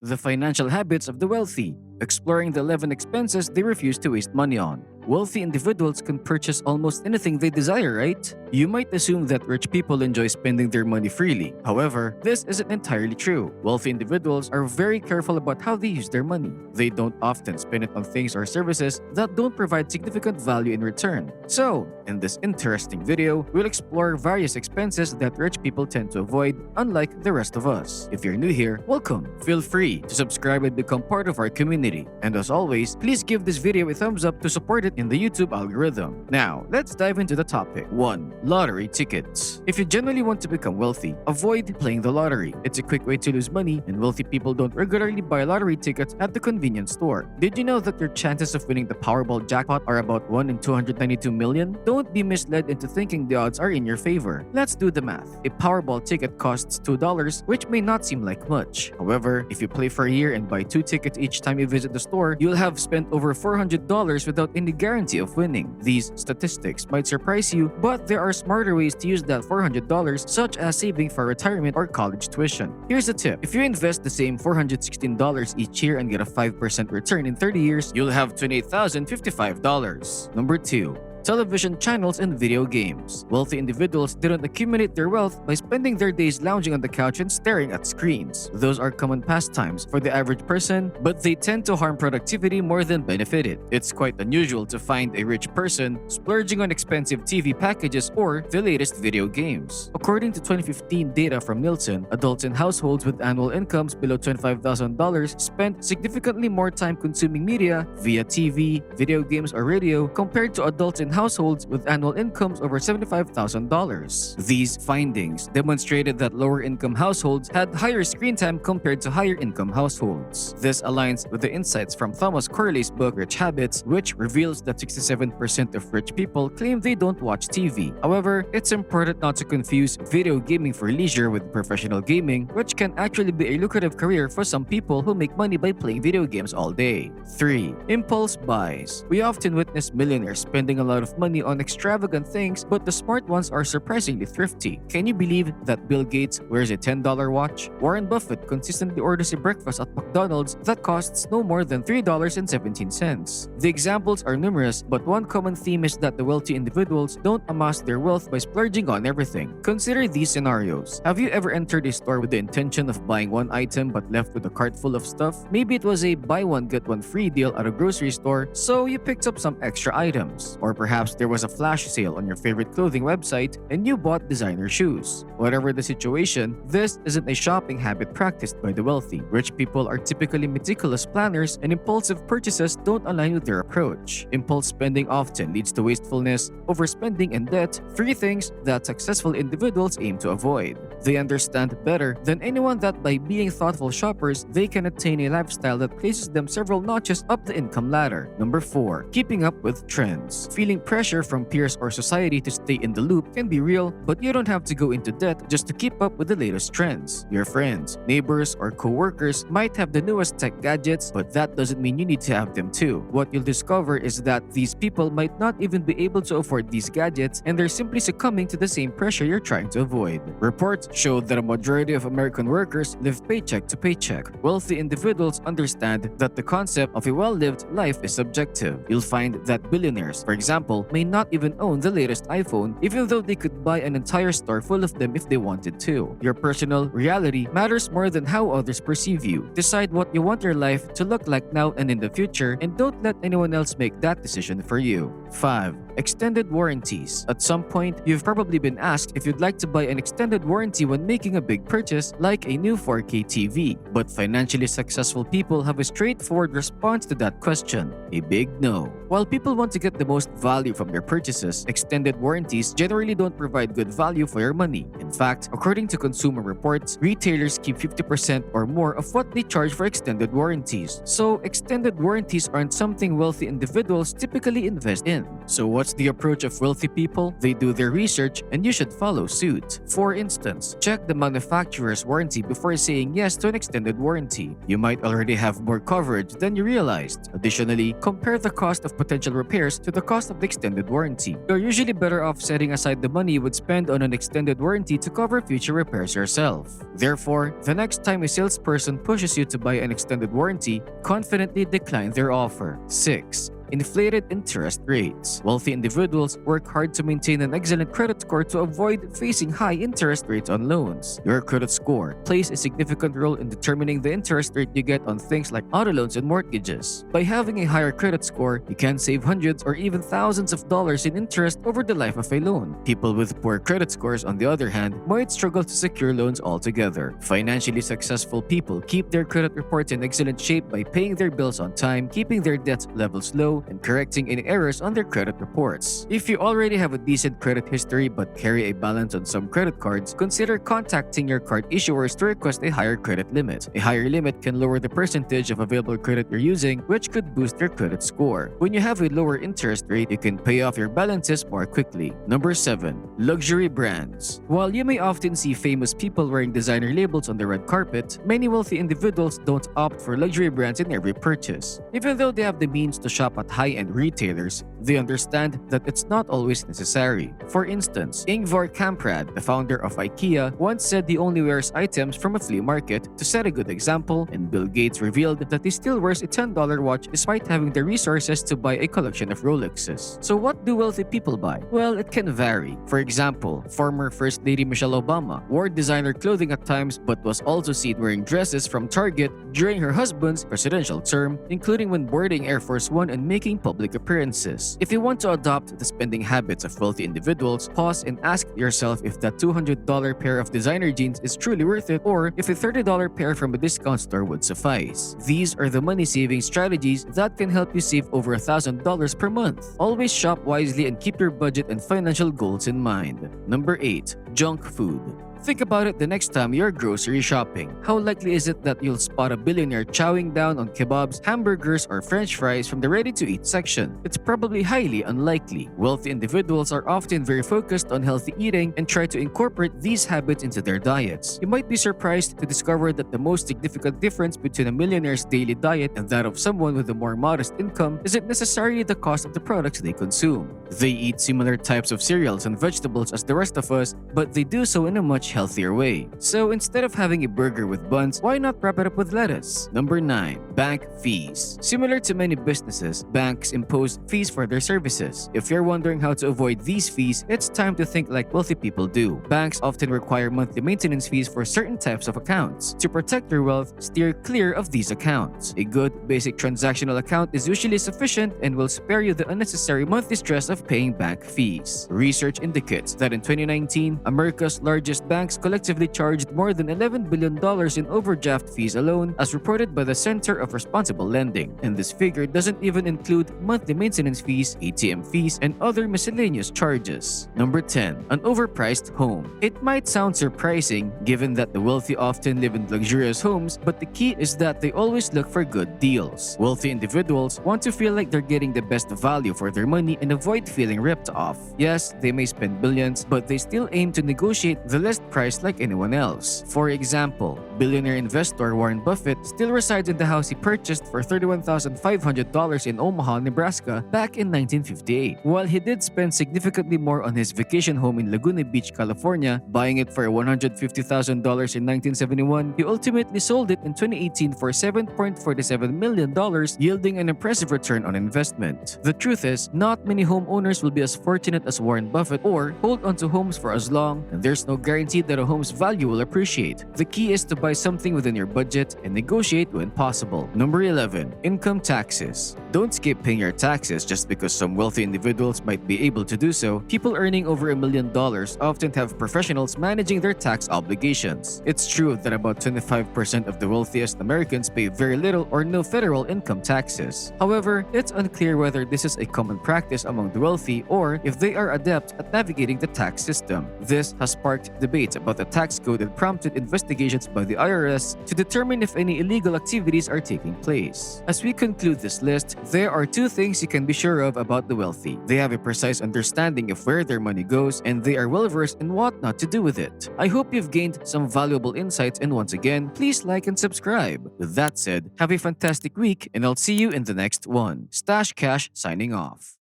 The financial habits of the wealthy, exploring the 11 expenses they refuse to waste money on. Wealthy individuals can purchase almost anything they desire, right? You might assume that rich people enjoy spending their money freely. However, this isn't entirely true. Wealthy individuals are very careful about how they use their money. They don't often spend it on things or services that don't provide significant value in return. So, in this interesting video, we'll explore various expenses that rich people tend to avoid, unlike the rest of us. If you're new here, welcome. Feel free to subscribe and become part of our community. And as always, please give this video a thumbs up to support it in the YouTube algorithm. Now, let's dive into the topic. 1. Lottery tickets. If you genuinely want to become wealthy, avoid playing the lottery. It's a quick way to lose money, and wealthy people don't regularly buy lottery tickets at the convenience store. Did you know that your chances of winning the Powerball jackpot are about 1 in 292 million? Don't be misled into thinking the odds are in your favor. Let's do the math. A Powerball ticket costs $2, which may not seem like much. However, if you play for a year and buy 2 tickets each time you visit the store, you'll have spent over $400 without any guarantee of winning. These statistics might surprise you, but there are smarter ways to use that $400, such as saving for retirement or college tuition. Here's a tip. If you invest the same $416 each year and get a 5% return in 30 years, you'll have $28,055. Number 2. Television channels and video games. Wealthy individuals didn't accumulate their wealth by spending their days lounging on the couch and staring at screens. Those are common pastimes for the average person, but they tend to harm productivity more than benefit it. It's quite unusual to find a rich person splurging on expensive TV packages or the latest video games. According to 2015 data from Nielsen, adults in households with annual incomes below $25,000 spent significantly more time consuming media via TV, video games, or radio compared to adults in households with annual incomes over $75,000. These findings demonstrated that lower-income households had higher screen time compared to higher-income households. This aligns with the insights from Thomas Corley's book Rich Habits, which reveals that 67% of rich people claim they don't watch TV. However, it's important not to confuse video gaming for leisure with professional gaming, which can actually be a lucrative career for some people who make money by playing video games all day. 3. Impulse buys. We often witness millionaires spending a lot of money on extravagant things, but the smart ones are surprisingly thrifty. Can you believe that Bill Gates wears a $10 watch? Warren Buffett consistently orders a breakfast at McDonald's that costs no more than $3.17. The examples are numerous, but one common theme is that the wealthy individuals don't amass their wealth by splurging on everything. Consider these scenarios. Have you ever entered a store with the intention of buying one item but left with a cart full of stuff? Maybe it was a buy one get one free deal at a grocery store, so you picked up some extra items. Or perhaps there was a flash sale on your favorite clothing website and you bought designer shoes. Whatever the situation, this isn't a shopping habit practiced by the wealthy. Rich people are typically meticulous planners, and impulsive purchases don't align with their approach. Impulse spending often leads to wastefulness, overspending, and debt, 3 things that successful individuals aim to avoid. They understand better than anyone that by being thoughtful shoppers, they can attain a lifestyle that places them several notches up the income ladder. Number 4. Keeping up with trends. Feeling pressure from peers or society to stay in the loop can be real, but you don't have to go into debt just to keep up with the latest trends. Your friends, neighbors, or co-workers might have the newest tech gadgets, but that doesn't mean you need to have them too. What you'll discover is that these people might not even be able to afford these gadgets, and they're simply succumbing to the same pressure you're trying to avoid. Reports show that a majority of American workers live paycheck to paycheck. Wealthy individuals understand that the concept of a well-lived life is subjective. You'll find that billionaires, for example, may not even own the latest iPhone, even though they could buy an entire store full of them if they wanted to. Your personal reality matters more than how others perceive you. Decide what you want your life to look like now and in the future, and don't let anyone else make that decision for you. 5. Extended warranties. At some point, you've probably been asked if you'd like to buy an extended warranty when making a big purchase like a new 4K TV. But financially successful people have a straightforward response to that question: a big no. While people want to get the most value from their purchases, extended warranties generally don't provide good value for your money. In fact, according to Consumer Reports, retailers keep 50% or more of what they charge for extended warranties. So, extended warranties aren't something wealthy individuals typically invest in. in. So what's the approach of wealthy people? They do their research and you should follow suit. For instance, check the manufacturer's warranty before saying yes to an extended warranty. You might already have more coverage than you realized. Additionally, compare the cost of potential repairs to the cost of the extended warranty. You're usually better off setting aside the money you would spend on an extended warranty to cover future repairs yourself. Therefore, the next time a salesperson pushes you to buy an extended warranty, confidently decline their offer. 6. Inflated interest rates. Wealthy individuals work hard to maintain an excellent credit score to avoid facing high interest rates on loans. Your credit score plays a significant role in determining the interest rate you get on things like auto loans and mortgages. By having a higher credit score, you can save hundreds or even thousands of dollars in interest over the life of a loan. People with poor credit scores, on the other hand, might struggle to secure loans altogether. Financially successful people keep their credit reports in excellent shape by paying their bills on time, keeping their debt levels low, and correcting any errors on their credit reports. If you already have a decent credit history but carry a balance on some credit cards, consider contacting your card issuers to request a higher credit limit. A higher limit can lower the percentage of available credit you're using, which could boost your credit score. When you have a lower interest rate, you can pay off your balances more quickly. Number 7. Luxury brands. While you may often see famous people wearing designer labels on the red carpet, many wealthy individuals don't opt for luxury brands in every purchase. Even though they have the means to shop at high-end retailers, they understand that it's not always necessary. For instance, Ingvar Kamprad, the founder of IKEA, once said he only wears items from a flea market to set a good example, and Bill Gates revealed that he still wears a $10 watch despite having the resources to buy a collection of Rolexes. So what do wealthy people buy? Well, it can vary. For example, former First Lady Michelle Obama wore designer clothing at times but was also seen wearing dresses from Target during her husband's presidential term, including when boarding Air Force One and making public appearances. If you want to adopt the spending habits of wealthy individuals, pause and ask yourself if that $200 pair of designer jeans is truly worth it, or if a $30 pair from a discount store would suffice. These are the money-saving strategies that can help you save over $1,000 per month. Always shop wisely and keep your budget and financial goals in mind. Number 8. Junk food. Think about it the next time you're grocery shopping. How likely is it that you'll spot a billionaire chowing down on kebabs, hamburgers, or french fries from the ready-to-eat section? It's probably highly unlikely. Wealthy individuals are often very focused on healthy eating and try to incorporate these habits into their diets. You might be surprised to discover that the most significant difference between a millionaire's daily diet and that of someone with a more modest income isn't necessarily the cost of the products they consume. They eat similar types of cereals and vegetables as the rest of us, but they do so in a much healthier way. So instead of having a burger with buns, why not wrap it up with lettuce? Number 9. Bank fees. Similar to many businesses, banks impose fees for their services. If you're wondering how to avoid these fees, it's time to think like wealthy people do. Banks often require monthly maintenance fees for certain types of accounts. To protect your wealth, steer clear of these accounts. A good, basic transactional account is usually sufficient and will spare you the unnecessary monthly stress of paying bank fees. Research indicates that in 2019, America's largest banks collectively charged more than $11 billion in overdraft fees alone, as reported by the Center of Responsible Lending. And this figure doesn't even include monthly maintenance fees, ATM fees, and other miscellaneous charges. Number 10. An overpriced home. It might sound surprising given that the wealthy often live in luxurious homes, but the key is that they always look for good deals. Wealthy individuals want to feel like they're getting the best value for their money and avoid feeling ripped off. Yes, they may spend billions, but they still aim to negotiate the list price like anyone else. For example, billionaire investor Warren Buffett still resides in the house he purchased for $31,500 in Omaha, Nebraska back in 1958. While he did spend significantly more on his vacation home in Laguna Beach, California, buying it for $150,000 in 1971, he ultimately sold it in 2018 for $7.47 million, yielding an impressive return on investment. The truth is, not many homeowners will be as fortunate as Warren Buffett or hold onto homes for as long, and there's no guarantee that a home's value will appreciate. The key is to buy something within your budget and negotiate when possible. Number 11. Income taxes. Don't skip paying your taxes just because some wealthy individuals might be able to do so. People earning over $1 million often have professionals managing their tax obligations. It's true that about 25% of the wealthiest Americans pay very little or no federal income taxes. However, it's unclear whether this is a common practice among the wealthy or if they are adept at navigating the tax system. This has sparked debate websites about the tax code and prompted investigations by the IRS to determine if any illegal activities are taking place. As we conclude this list, there are two things you can be sure of about the wealthy. They have a precise understanding of where their money goes, and they are well versed in what not to do with it. I hope you've gained some valuable insights, and once again, please like and subscribe. With that said, have a fantastic week, and I'll see you in the next one. Stash Cash signing off.